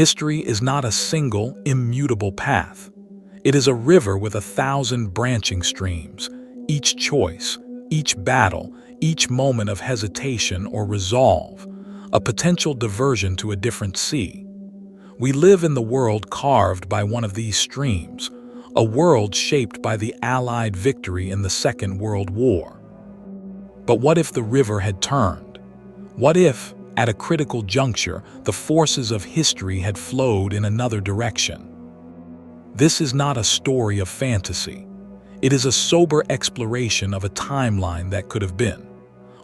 History is not a single, immutable path. It is a river with 1,000 branching streams. Each choice, each battle, each moment of hesitation or resolve, a potential diversion to a different sea. We live in the world carved by one of these streams, a world shaped by the Allied victory in the Second World War. But what if the river had turned? What if, at a critical juncture, the forces of history had flowed in another direction? This is not a story of fantasy. It is a sober exploration of a timeline that could have been.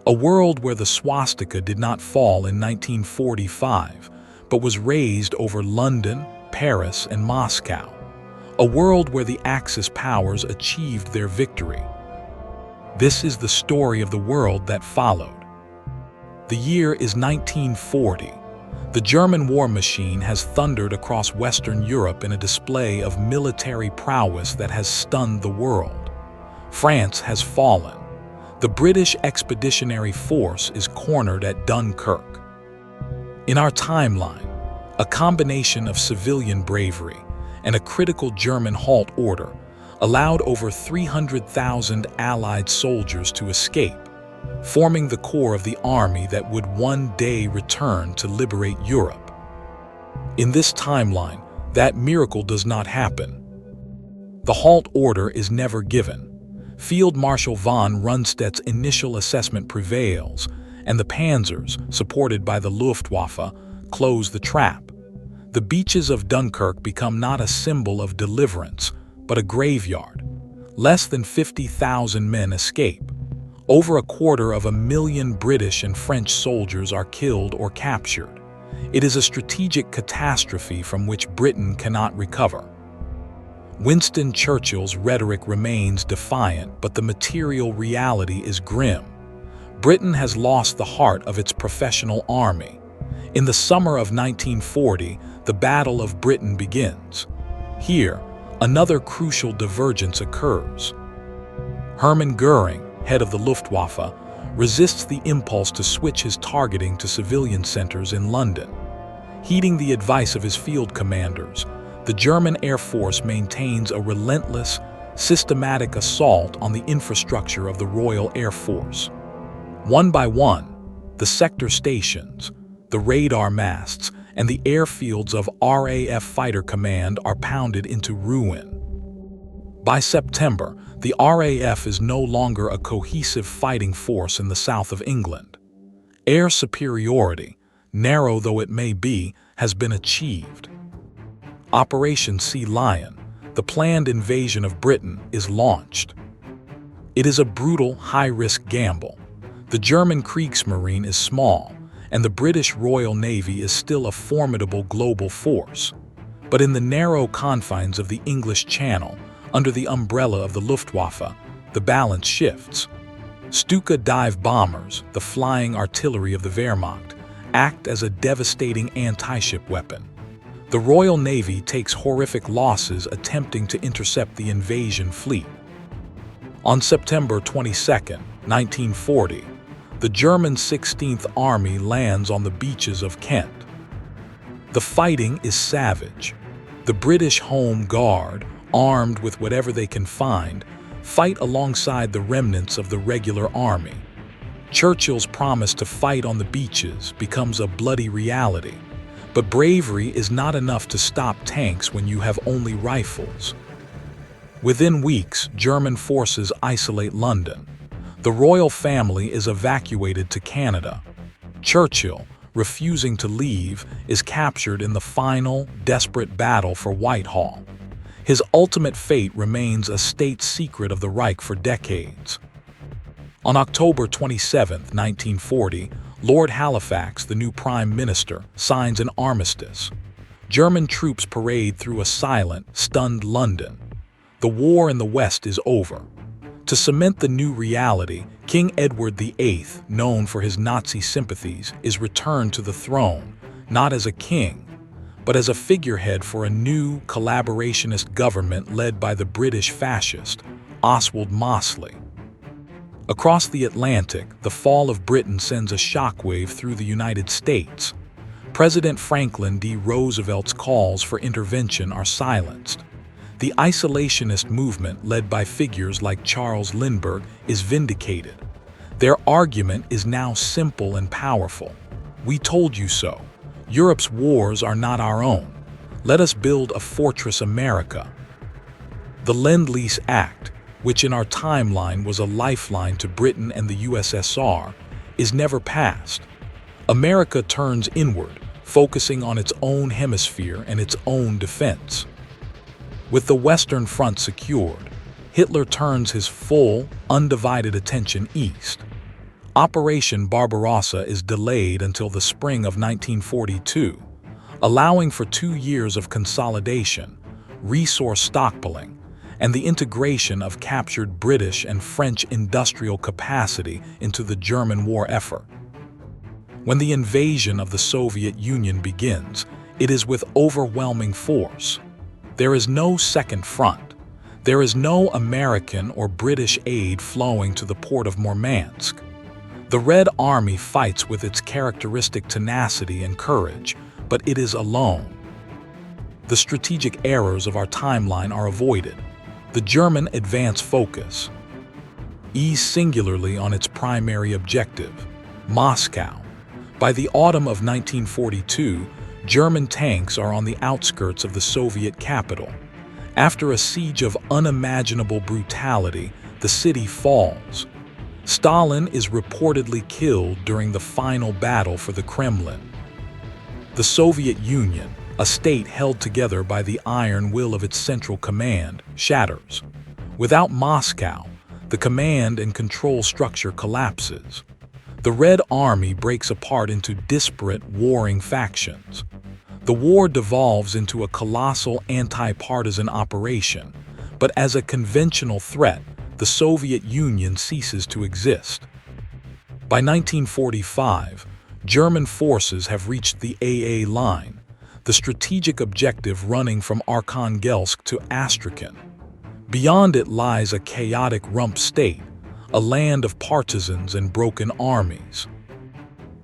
A world where the swastika did not fall in 1945, but was raised over London, Paris, and Moscow. A world where the Axis powers achieved their victory. This is the story of the world that followed. The year is 1940. The German war machine has thundered across Western Europe in a display of military prowess that has stunned the world. France has fallen. The British Expeditionary Force is cornered at Dunkirk. In our timeline, a combination of civilian bravery and a critical German halt order allowed over 300,000 Allied soldiers to escape, forming the core of the army that would one day return to liberate Europe. In this timeline, that miracle does not happen. The halt order is never given. Field Marshal von Rundstedt's initial assessment prevails, and the panzers, supported by the Luftwaffe, close the trap. The beaches of Dunkirk become not a symbol of deliverance, but a graveyard. Less than 50,000 men escape. Over 250,000 British and French soldiers are killed or captured. It is a strategic catastrophe from which Britain cannot recover. Winston Churchill's rhetoric remains defiant, but the material reality is grim. Britain has lost the heart of its professional army. In the summer of 1940, the Battle of Britain begins. Here, another crucial divergence occurs. Hermann Goering, head of the Luftwaffe, resists the impulse to switch his targeting to civilian centers in London. Heeding the advice of his field commanders, the German Air Force maintains a relentless, systematic assault on the infrastructure of the Royal Air Force. One by one, the sector stations, the radar masts, and the airfields of RAF Fighter Command are pounded into ruin. By September, the RAF is no longer a cohesive fighting force in the south of England. Air superiority, narrow though it may be, has been achieved. Operation Sea Lion, the planned invasion of Britain, is launched. It is a brutal, high-risk gamble. The German Kriegsmarine is small, and the British Royal Navy is still a formidable global force. But in the narrow confines of the English Channel, under the umbrella of the Luftwaffe, the balance shifts. Stuka dive bombers, the flying artillery of the Wehrmacht, act as a devastating anti-ship weapon. The Royal Navy takes horrific losses attempting to intercept the invasion fleet. On September 22, 1940, the German 16th Army lands on the beaches of Kent. The fighting is savage. The British Home Guard, armed with whatever they can find, fight alongside the remnants of the regular army. Churchill's promise to fight on the beaches becomes a bloody reality. But bravery is not enough to stop tanks when you have only rifles. Within weeks, German forces isolate London. The royal family is evacuated to Canada. Churchill, refusing to leave, is captured in the final, desperate battle for Whitehall. His ultimate fate remains a state secret of the Reich for decades. On October 27, 1940, Lord Halifax, the new Prime Minister, signs an armistice. German troops parade through a silent, stunned London. The war in the West is over. To cement the new reality, King Edward VIII, known for his Nazi sympathies, is returned to the throne, not as a king, but as a figurehead for a new collaborationist government led by the British fascist, Oswald Mosley. Across the Atlantic, the fall of Britain sends a shockwave through the United States. President Franklin D. Roosevelt's calls for intervention are silenced. The isolationist movement, led by figures like Charles Lindbergh, is vindicated. Their argument is now simple and powerful. We told you so. Europe's wars are not our own. Let us build a fortress America. The Lend-Lease Act, which in our timeline was a lifeline to Britain and the USSR, is never passed. America turns inward, focusing on its own hemisphere and its own defense. With the Western Front secured, Hitler turns his full, undivided attention east. Operation Barbarossa is delayed until the spring of 1942, allowing for 2 years of consolidation, resource stockpiling, and the integration of captured British and French industrial capacity into the German war effort. When the invasion of the Soviet Union begins, it is with overwhelming force. There is no second front. There is no American or British aid flowing to the port of Murmansk. The Red Army fights with its characteristic tenacity and courage, but it is alone. The strategic errors of our timeline are avoided. The German advance focus ease singularly on its primary objective, Moscow. By the autumn of 1942, German tanks are on the outskirts of the Soviet capital. After a siege of unimaginable brutality, the city falls. Stalin is reportedly killed during the final battle for the Kremlin. The Soviet Union, a state held together by the iron will of its central command, shatters. Without Moscow, the command and control structure collapses. The Red Army breaks apart into disparate, warring factions. The war devolves into a colossal anti-partisan operation, but as a conventional threat, the Soviet Union ceases to exist. By 1945, German forces have reached the AA line, the strategic objective running from Arkhangelsk to Astrakhan. Beyond it lies a chaotic rump state, a land of partisans and broken armies.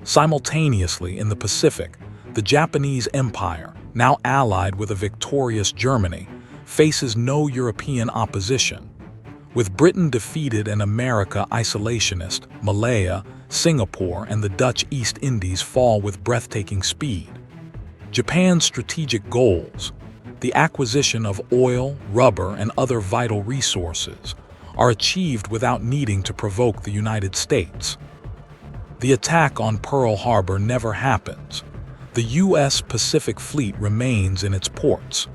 Simultaneously in the Pacific, the Japanese Empire, now allied with a victorious Germany, faces no European opposition. With Britain defeated and America isolationist, Malaya, Singapore, and the Dutch East Indies fall with breathtaking speed. Japan's strategic goals, the acquisition of oil, rubber, and other vital resources, are achieved without needing to provoke the United States. The attack on Pearl Harbor never happens. The U.S. Pacific Fleet remains in its ports.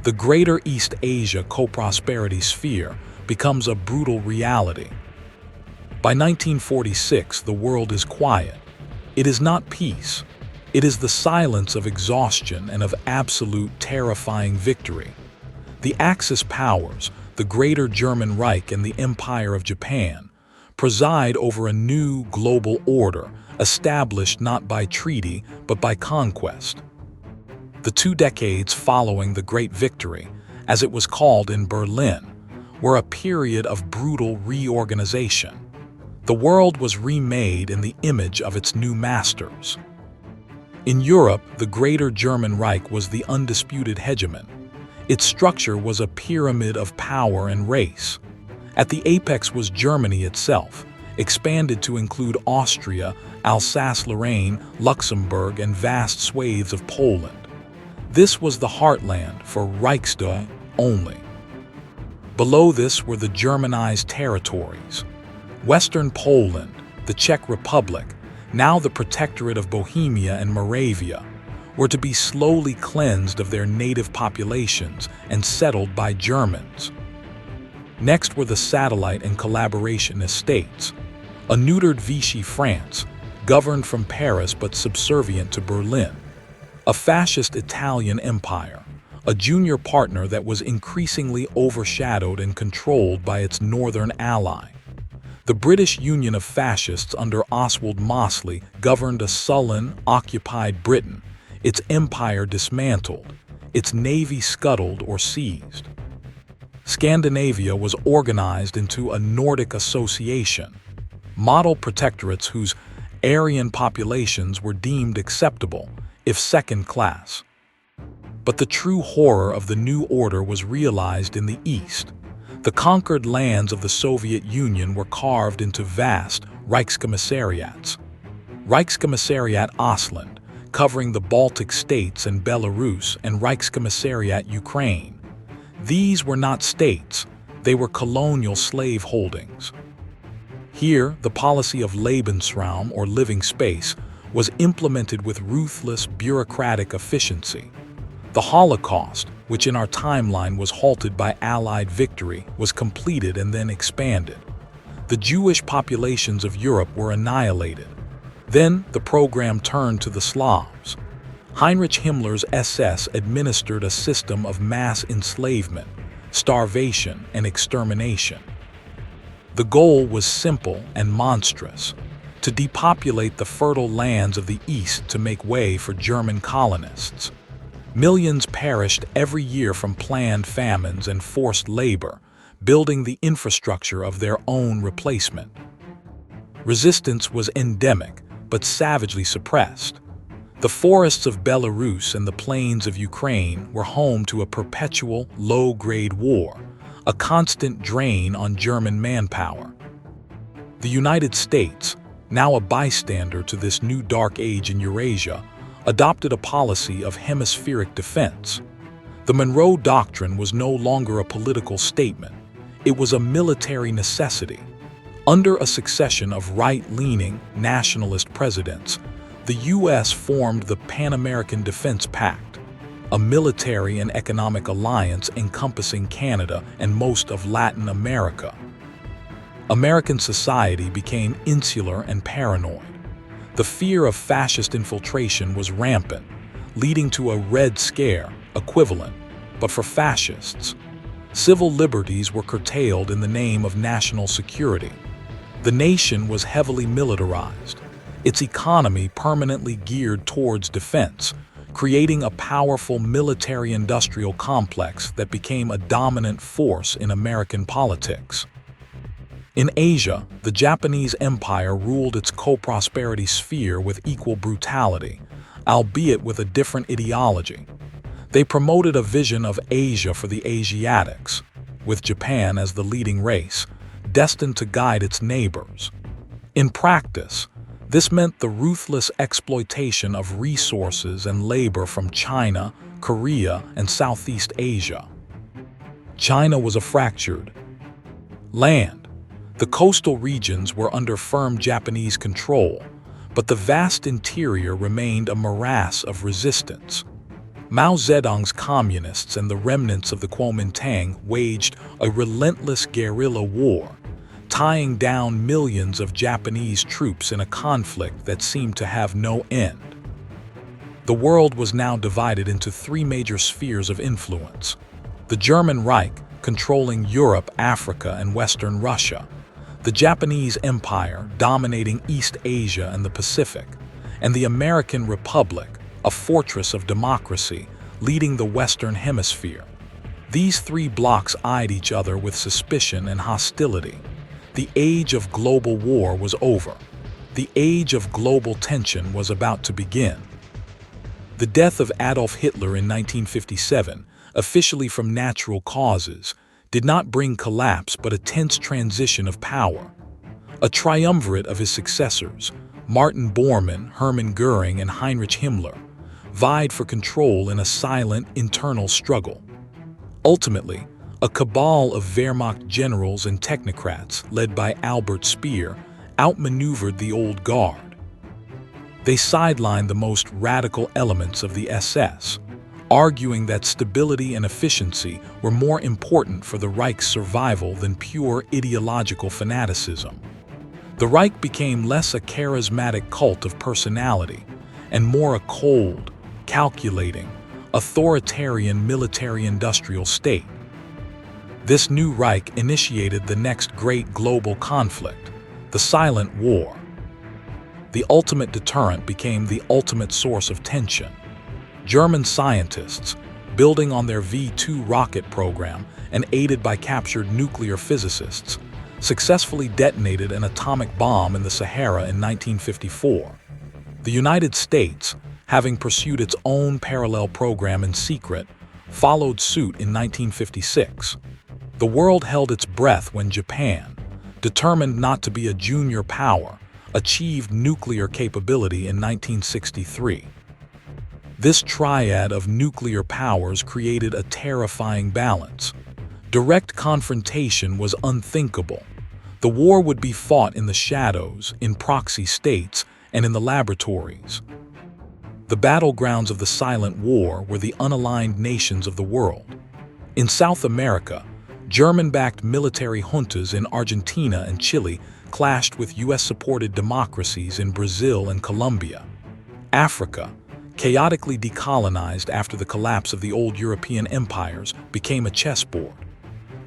The Greater East Asia co-prosperity sphere becomes a brutal reality. By 1946, the world is quiet. It is not peace. It is the silence of exhaustion and of absolute terrifying victory. The Axis powers, the Greater German Reich and the Empire of Japan, preside over a new global order established not by treaty but by conquest. The 2 decades following the Great Victory, as it was called in Berlin, were a period of brutal reorganization. The world was remade in the image of its new masters. In Europe, the Greater German Reich was the undisputed hegemon. Its structure was a pyramid of power and race. At the apex was Germany itself, expanded to include Austria, Alsace-Lorraine, Luxembourg, and vast swathes of Poland. This was the heartland for Reichsdeutsche only. Below this were the Germanized territories. Western Poland, the Czech Republic, now the Protectorate of Bohemia and Moravia, were to be slowly cleansed of their native populations and settled by Germans. Next were the satellite and collaborationist states, a neutered Vichy France, governed from Paris but subservient to Berlin, a fascist Italian empire, a junior partner that was increasingly overshadowed and controlled by its northern ally. The British Union of Fascists under Oswald Mosley governed a sullen, occupied Britain, its empire dismantled, its navy scuttled or seized. Scandinavia was organized into a Nordic association, model protectorates whose Aryan populations were deemed acceptable, if second class. But the true horror of the new order was realized in the East. The conquered lands of the Soviet Union were carved into vast Reichskommissariats. Reichskommissariat Ostland, covering the Baltic states and Belarus, and Reichskommissariat Ukraine. These were not states, they were colonial slave holdings. Here, the policy of Lebensraum, or living space, was implemented with ruthless bureaucratic efficiency. The Holocaust, which in our timeline was halted by Allied victory, was completed and then expanded. The Jewish populations of Europe were annihilated. Then the program turned to the Slavs. Heinrich Himmler's SS administered a system of mass enslavement, starvation, and extermination. The goal was simple and monstrous: to depopulate the fertile lands of the East to make way for German colonists. Millions perished every year from planned famines and forced labor, building the infrastructure of their own replacement. Resistance was endemic, but savagely suppressed. The forests of Belarus and the plains of Ukraine were home to a perpetual, low-grade war, a constant drain on German manpower. The United States, now a bystander to this new dark age in Eurasia, adopted a policy of hemispheric defense. The Monroe Doctrine was no longer a political statement. It was a military necessity. Under a succession of right-leaning, nationalist presidents, the U.S. formed the Pan-American Defense Pact, a military and economic alliance encompassing Canada and most of Latin America. American society became insular and paranoid. The fear of fascist infiltration was rampant, leading to a Red Scare equivalent, but for fascists. Civil liberties were curtailed in the name of national security. The nation was heavily militarized, its economy permanently geared towards defense, creating a powerful military-industrial complex that became a dominant force in American politics. In Asia, the Japanese Empire ruled its co-prosperity sphere with equal brutality, albeit with a different ideology. They promoted a vision of Asia for the Asiatics, with Japan as the leading race, destined to guide its neighbors. In practice, this meant the ruthless exploitation of resources and labor from China, Korea, and Southeast Asia. China was a fractured land. The coastal regions were under firm Japanese control, but the vast interior remained a morass of resistance. Mao Zedong's communists and the remnants of the Kuomintang waged a relentless guerrilla war, tying down millions of Japanese troops in a conflict that seemed to have no end. The world was now divided into three major spheres of influence: the German Reich, controlling Europe, Africa, and Western Russia; the Japanese Empire, dominating East Asia and the Pacific; and the American Republic, a fortress of democracy, leading the Western Hemisphere. These three blocs eyed each other with suspicion and hostility. The age of global war was over. The age of global tension was about to begin. The death of Adolf Hitler in 1957, officially from natural causes, did not bring collapse but a tense transition of power. A triumvirate of his successors, Martin Bormann, Hermann Göring, and Heinrich Himmler, vied for control in a silent internal struggle. Ultimately, a cabal of Wehrmacht generals and technocrats, led by Albert Speer, outmaneuvered the old guard. They sidelined the most radical elements of the SS, arguing that stability and efficiency were more important for the Reich's survival than pure ideological fanaticism. The Reich became less a charismatic cult of personality and more a cold, calculating, authoritarian military-industrial state. This new Reich initiated the next great global conflict, the Silent War. The ultimate deterrent became the ultimate source of tension. German scientists, building on their V-2 rocket program and aided by captured nuclear physicists, successfully detonated an atomic bomb in the Sahara in 1954. The United States, having pursued its own parallel program in secret, followed suit in 1956. The world held its breath when Japan, determined not to be a junior power, achieved nuclear capability in 1963. This triad of nuclear powers created a terrifying balance. Direct confrontation was unthinkable. The war would be fought in the shadows, in proxy states, and in the laboratories. The battlegrounds of the silent war were the unaligned nations of the world. In South America, German-backed military juntas in Argentina and Chile clashed with US-supported democracies in Brazil and Colombia. Africa, chaotically decolonized after the collapse of the old European empires, became a chessboard.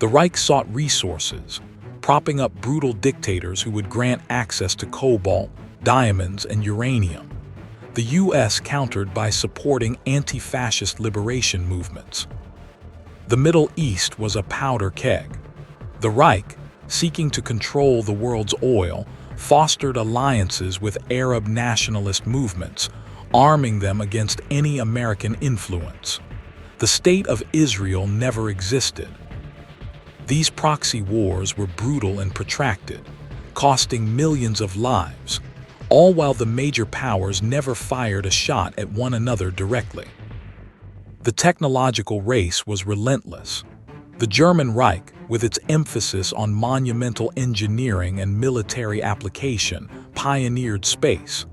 The Reich sought resources, propping up brutal dictators who would grant access to cobalt, diamonds, and uranium. The US countered by supporting anti-fascist liberation movements. The Middle East was a powder keg. The Reich, seeking to control the world's oil, fostered alliances with Arab nationalist movements, arming them against any American influence. The State of Israel never existed. These proxy wars were brutal and protracted, costing millions of lives, all while the major powers never fired a shot at one another directly. The technological race was relentless. The German Reich, with its emphasis on monumental engineering and military application, pioneered space.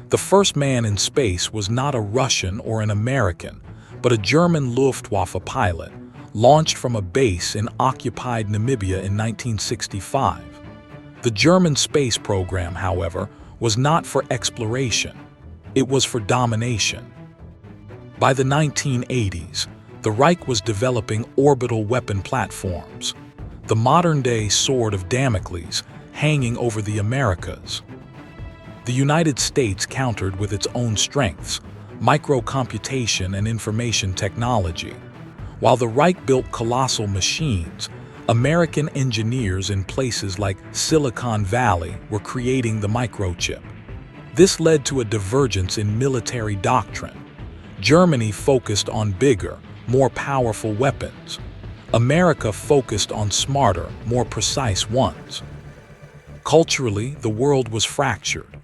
The first man in space was not a Russian or an American, but a German Luftwaffe pilot, launched from a base in occupied Namibia in 1965. The German space program, however, was not for exploration. It was for domination. By the 1980s, the Reich was developing orbital weapon platforms, the modern-day sword of Damocles hanging over the Americas. The United States countered with its own strengths, microcomputation and information technology. While the Reich built colossal machines, American engineers in places like Silicon Valley were creating the microchip. This led to a divergence in military doctrine. Germany focused on bigger, more powerful weapons. America focused on smarter, more precise ones. Culturally, the world was fractured.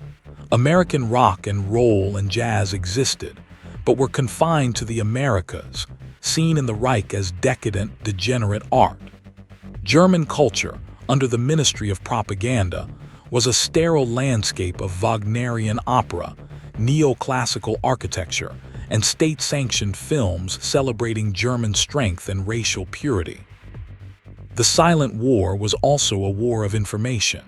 American rock and roll and jazz existed, but were confined to the Americas, seen in the Reich as decadent, degenerate art. German culture, under the Ministry of Propaganda, was a sterile landscape of Wagnerian opera, neoclassical architecture, and state-sanctioned films celebrating German strength and racial purity. The Silent War was also a war of information.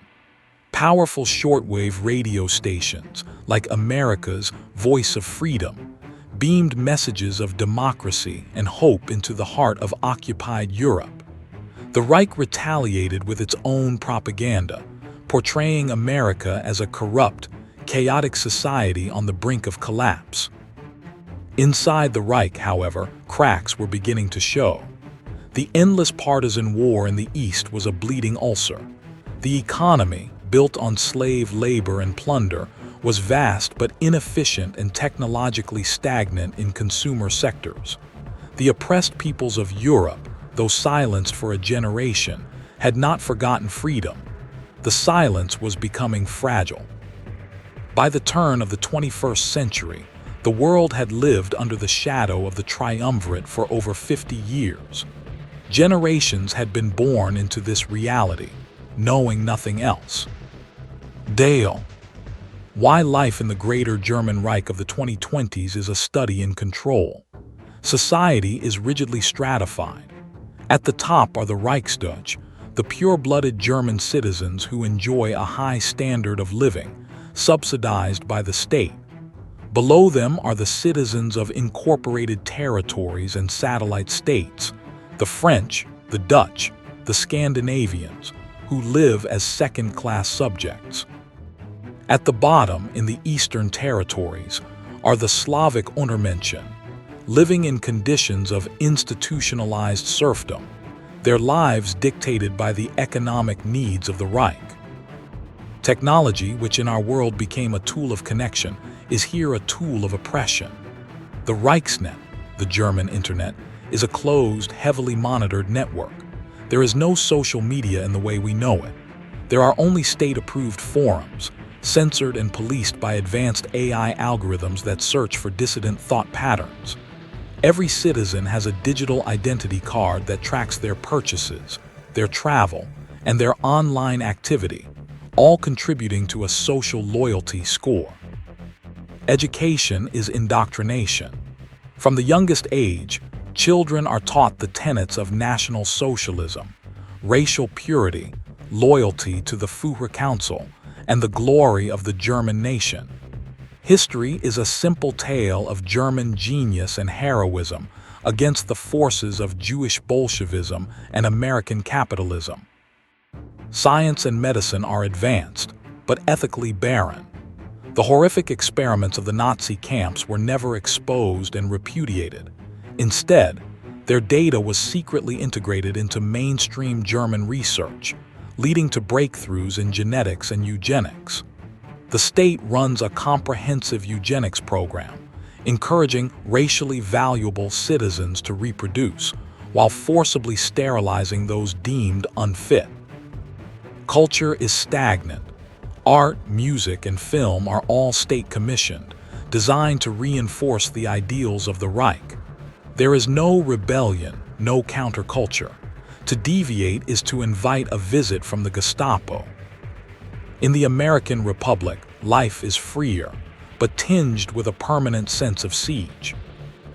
Powerful shortwave radio stations, like America's Voice of Freedom, beamed messages of democracy and hope into the heart of occupied Europe. The Reich retaliated with its own propaganda, portraying America as a corrupt, chaotic society on the brink of collapse. Inside the Reich, however, cracks were beginning to show. The endless partisan war in the East was a bleeding ulcer. The economy, built on slave labor and plunder, was vast but inefficient and technologically stagnant in consumer sectors. The oppressed peoples of Europe, though silenced for a generation, had not forgotten freedom. The silence was becoming fragile. By the turn of the 21st century, the world had lived under the shadow of the triumvirate for over 50 years. Generations had been born into this reality, knowing nothing else. Dale. Why life in the Greater German Reich of the 2020s is a study in control. Society is rigidly stratified. At the top are the Reichsdeutsch, the pure-blooded German citizens who enjoy a high standard of living, subsidized by the state. Below them are the citizens of incorporated territories and satellite states, the French, the Dutch, the Scandinavians, who live as second-class subjects. At the bottom, in the Eastern territories, are the Slavic Untermenschen, living in conditions of institutionalized serfdom, their lives dictated by the economic needs of the Reich. Technology, which in our world became a tool of connection, is here a tool of oppression. The Reichsnet, the German internet, is a closed, heavily monitored network. There is no social media in the way we know it. There are only state-approved forums, censored and policed by advanced AI algorithms that search for dissident thought patterns. Every citizen has a digital identity card that tracks their purchases, their travel, and their online activity, all contributing to a social loyalty score. Education is indoctrination. From the youngest age, children are taught the tenets of National Socialism, racial purity, loyalty to the Führer Council, and the glory of the German nation. History is a simple tale of German genius and heroism against the forces of Jewish Bolshevism and American capitalism. Science and medicine are advanced, but ethically barren. The horrific experiments of the Nazi camps were never exposed and repudiated. Instead, their data was secretly integrated into mainstream German research, leading to breakthroughs in genetics and eugenics. The state runs a comprehensive eugenics program, encouraging racially valuable citizens to reproduce, while forcibly sterilizing those deemed unfit. Culture is stagnant. Art, music, and film are all state-commissioned, designed to reinforce the ideals of the Reich. There is no rebellion, no counterculture. To deviate is to invite a visit from the Gestapo. In the American Republic, life is freer, but tinged with a permanent sense of siege.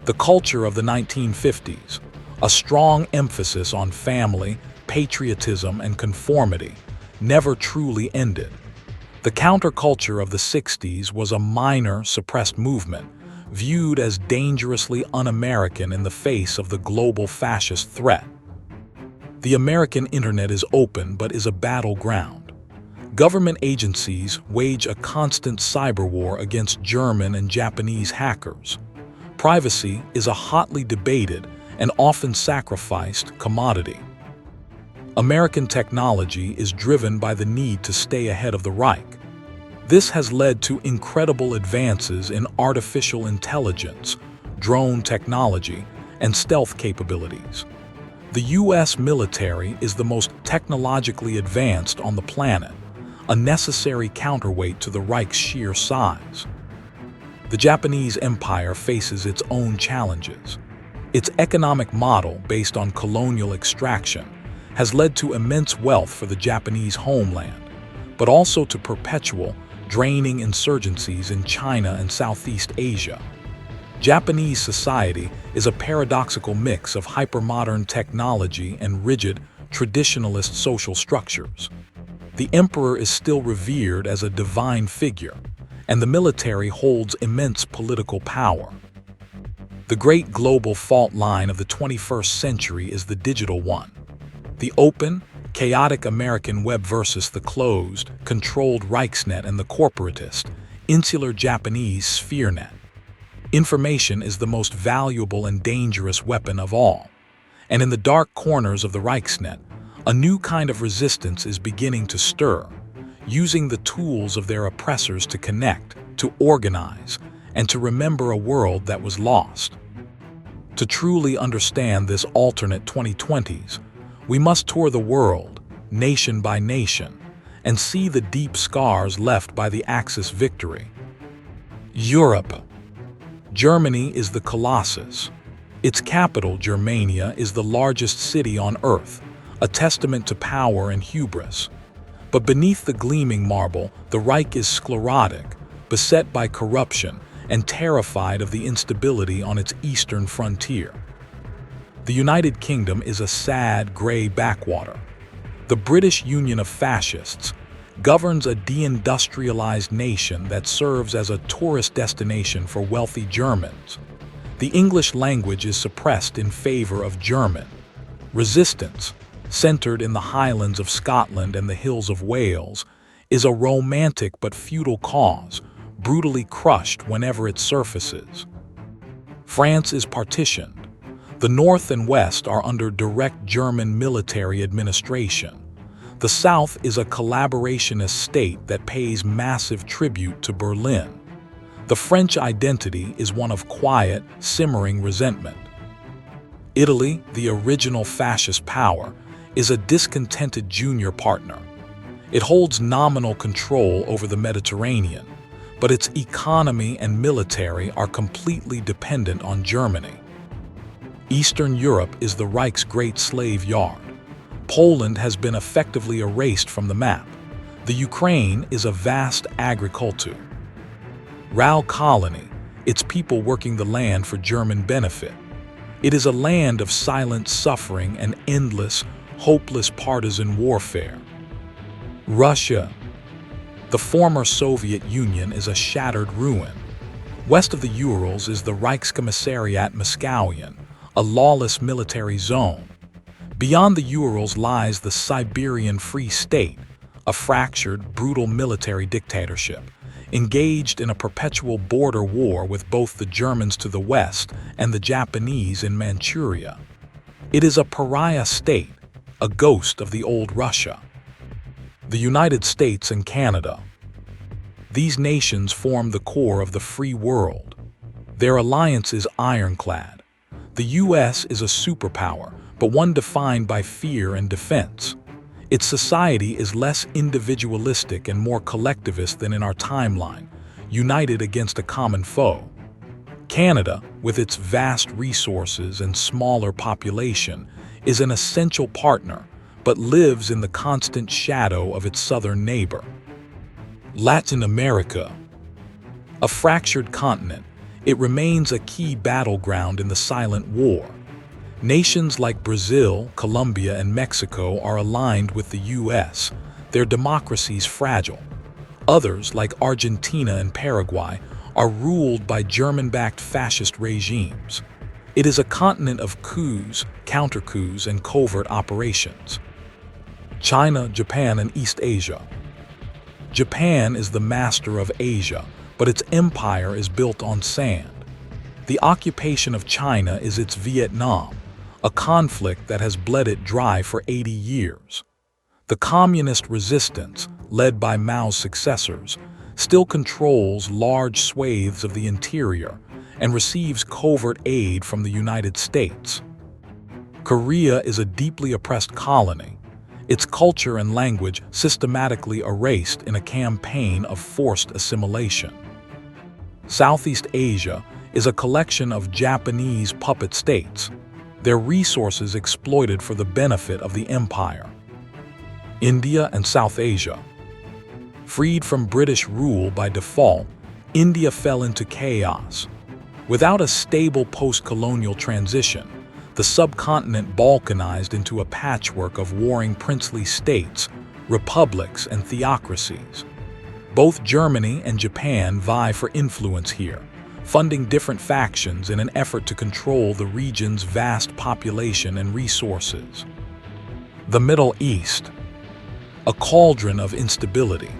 The culture of the 1950s, a strong emphasis on family, patriotism, and conformity, never truly ended. The counterculture of the 60s was a minor, suppressed movement, viewed as dangerously un-American in the face of the global fascist threat. The American internet is open but is a battleground. Government agencies wage a constant cyber war against German and Japanese hackers. Privacy is a hotly debated and often sacrificed commodity. American technology is driven by the need to stay ahead of the Reich. This has led to incredible advances in artificial intelligence, drone technology, and stealth capabilities. The U.S. military is the most technologically advanced on the planet, a necessary counterweight to the Reich's sheer size. The Japanese Empire faces its own challenges. Its economic model, based on colonial extraction, has led to immense wealth for the Japanese homeland, but also to perpetual, draining insurgencies in China and Southeast Asia. Japanese society is a paradoxical mix of hypermodern technology and rigid, traditionalist social structures. The emperor is still revered as a divine figure, and the military holds immense political power. The great global fault line of the 21st century is the digital one. The open, chaotic American web versus the closed, controlled Reichsnet and the corporatist, insular Japanese spherenet. Information is the most valuable and dangerous weapon of all. And in the dark corners of the Reichsnet, a new kind of resistance is beginning to stir, using the tools of their oppressors to connect, to organize, and to remember a world that was lost. To truly understand this alternate 2020s, we must tour the world, nation by nation, and see the deep scars left by the Axis victory. Europe. Germany is the Colossus. Its capital, Germania, is the largest city on Earth, a testament to power and hubris. But beneath the gleaming marble, the Reich is sclerotic, beset by corruption, and terrified of the instability on its eastern frontier. The United Kingdom is a sad, gray backwater. The British Union of Fascists governs a deindustrialized nation that serves as a tourist destination for wealthy Germans. The English language is suppressed in favor of German. Resistance, centered in the highlands of Scotland and the hills of Wales, is a romantic but futile cause, brutally crushed whenever it surfaces. France is partitioned. The North and West are under direct German military administration. The South is a collaborationist state that pays massive tribute to Berlin. The French identity is one of quiet, simmering resentment. Italy, the original fascist power, is a discontented junior partner. It holds nominal control over the Mediterranean, but its economy and military are completely dependent on Germany. Eastern Europe is the Reich's great slave yard. Poland has been effectively erased from the map. The Ukraine is a vast agriculture. Rural colony, its people working the land for German benefit. It is a land of silent suffering and endless, hopeless partisan warfare. Russia. The former Soviet Union is a shattered ruin. West of the Urals is the Reichskommissariat Moscowian, a lawless military zone. Beyond the Urals lies the Siberian Free State, a fractured, brutal military dictatorship, engaged in a perpetual border war with both the Germans to the west and the Japanese in Manchuria. It is a pariah state, a ghost of the old Russia. The United States and Canada. These nations form the core of the free world. Their alliance is ironclad. The U.S. is a superpower, but one defined by fear and defense. Its society is less individualistic and more collectivist than in our timeline, united against a common foe. Canada, with its vast resources and smaller population, is an essential partner, but lives in the constant shadow of its southern neighbor. Latin America. A fractured continent, it remains a key battleground in the silent war. Nations like Brazil, Colombia, and Mexico are aligned with the U.S., their democracies fragile. Others, like Argentina and Paraguay, are ruled by German-backed fascist regimes. It is a continent of coups, counter-coups, and covert operations. China, Japan, and East Asia. Japan is the master of Asia, but its empire is built on sand. The occupation of China is its Vietnam, a conflict that has bled it dry for 80 years. The communist resistance, led by Mao's successors, still controls large swathes of the interior and receives covert aid from the United States. Korea is a deeply oppressed colony, its culture and language systematically erased in a campaign of forced assimilation. Southeast Asia is a collection of Japanese puppet states, their resources exploited for the benefit of the empire. India and South Asia. Freed from British rule by default, India fell into chaos. Without a stable post-colonial transition, the subcontinent balkanized into a patchwork of warring princely states, republics, and theocracies. Both Germany and Japan vie for influence here, funding different factions in an effort to control the region's vast population and resources. The Middle East. A cauldron of instability.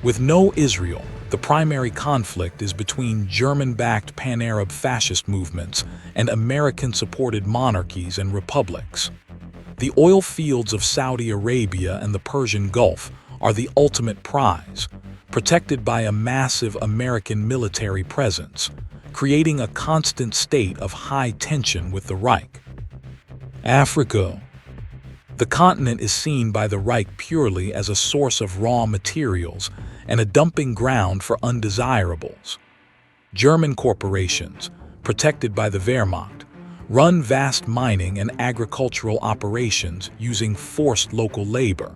With no Israel, the primary conflict is between German-backed pan-Arab fascist movements and American-supported monarchies and republics. The oil fields of Saudi Arabia and the Persian Gulf are the ultimate prize, protected by a massive American military presence, creating a constant state of high tension with the Reich. Africa. The continent is seen by the Reich purely as a source of raw materials and a dumping ground for undesirables. German corporations, protected by the Wehrmacht, run vast mining and agricultural operations using forced local labor.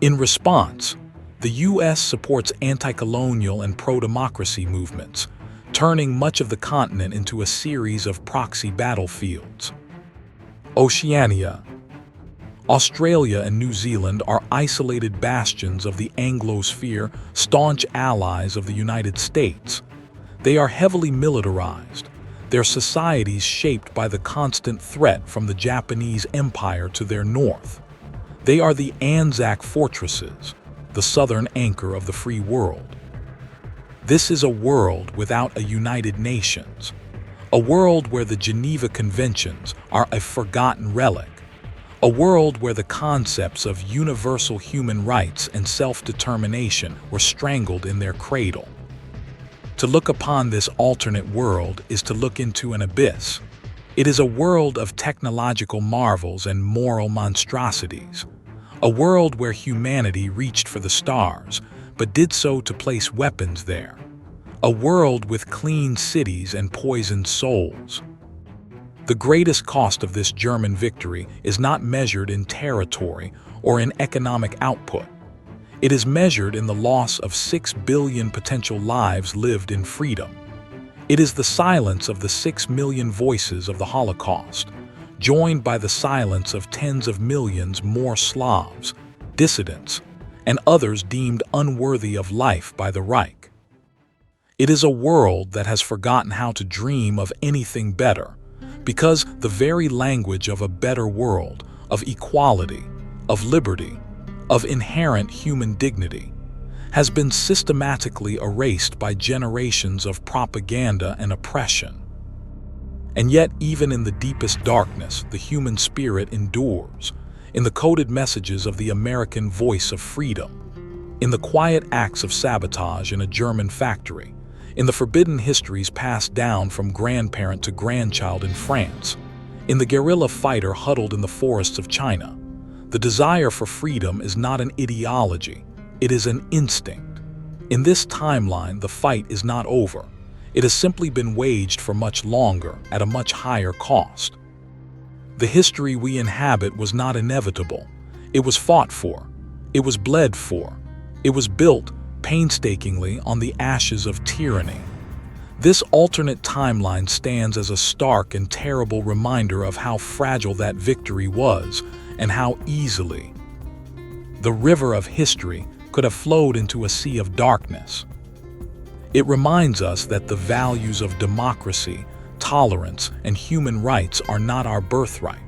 In response, the U.S. supports anti-colonial and pro-democracy movements, turning much of the continent into a series of proxy battlefields. Oceania. Australia and New Zealand are isolated bastions of the Anglosphere, staunch allies of the United States. They are heavily militarized, their societies shaped by the constant threat from the Japanese Empire to their north. They are the Anzac fortresses, the southern anchor of the free world. This is a world without a United Nations, a world where the Geneva Conventions are a forgotten relic, a world where the concepts of universal human rights and self-determination were strangled in their cradle. To look upon this alternate world is to look into an abyss. It is a world of technological marvels and moral monstrosities. A world where humanity reached for the stars, but did so to place weapons there. A world with clean cities and poisoned souls. The greatest cost of this German victory is not measured in territory or in economic output. It is measured in the loss of 6 billion potential lives lived in freedom. It is the silence of the 6 million voices of the Holocaust, joined by the silence of tens of millions more Slavs, dissidents, and others deemed unworthy of life by the Reich. It is a world that has forgotten how to dream of anything better, because the very language of a better world, of equality, of liberty, of inherent human dignity, has been systematically erased by generations of propaganda and oppression. And yet, even in the deepest darkness, the human spirit endures, in the coded messages of the American voice of freedom, in the quiet acts of sabotage in a German factory, in the forbidden histories passed down from grandparent to grandchild in France, in the guerrilla fighter huddled in the forests of China. The desire for freedom is not an ideology, it is an instinct. In this timeline, the fight is not over. It has simply been waged for much longer, at a much higher cost. The history we inhabit was not inevitable. It was fought for. It was bled for. It was built painstakingly on the ashes of tyranny. This alternate timeline stands as a stark and terrible reminder of how fragile that victory was and how easily the river of history could have flowed into a sea of darkness. It reminds us that the values of democracy, tolerance, and human rights are not our birthright.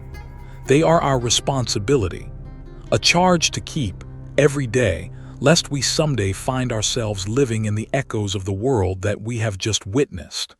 They are our responsibility, a charge to keep every day, lest we someday find ourselves living in the echoes of the world that we have just witnessed.